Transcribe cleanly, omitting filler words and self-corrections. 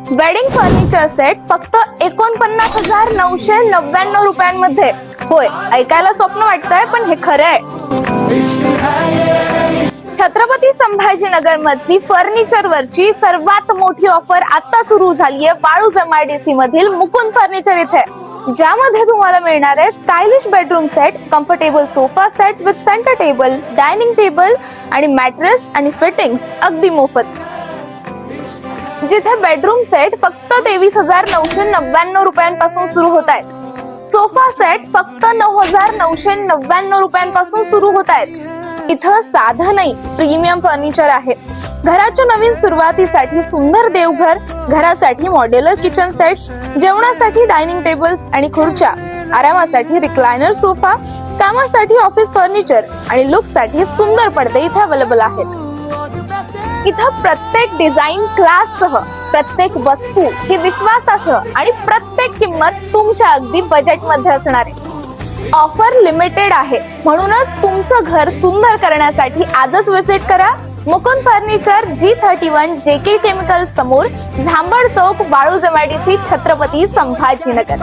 Wedding furniture set फक्त 49,999 रुपयांमध्ये. होय, ऐकायला स्वप्न वाटतंय, पण हे खरं आहे. छत्रपती संभाजीनगर मधली फर्निचर वरची सर्वात मोठी ऑफर आता सुरू झाली आहे वाळूज MIDC मधील मुकुंद फर्निचर इथे, ज्यामध्ये तुम्हाला मिळणार आहे stylish bedroom set, comfortable sofa set with centre table, dining table आणि मॅट्रेस आणि फिटिंग्स अगदी मोफत. जिथे बेडरूम सेट फक्त 23,999 रुपयांपासून सुरू होत आहेत. सोफा सेट फक्त 9,999 रुपयांपासून सुरू होत आहेत. इथं साधं नाही, प्रीमियम फर्निचर आहे. घराच्या नवीन सुरुवातीसाठी सुंदर देवघर, घरासाठी मॉड्युलर किचन सेट्स, जेवणासाठी डायनिंग टेबल्स आणि खुर्च्या, आरामासाठी रिक्लायनर सोफा, कामासाठी ऑफिस फर्निचर आणि लुक साठी सुंदर पडदे इथे अवेलेबल आहेत. इथं प्रत्येक डिझाईन क्लास सह, प्रत्येक वस्तू ही विश्वासासह आणि प्रत्येक किंमत तुमच्या अगदी बजेट मध्ये असणार आहे. ऑफर लिमिटेड आहे, म्हणूनच तुमचं घर सुंदर करण्यासाठी आजच विजिट करा Mukund furniture, G31 JK chemical समोर, झांबड चौक, वाळूज MIDC, छत्रपती संभाजीनगर.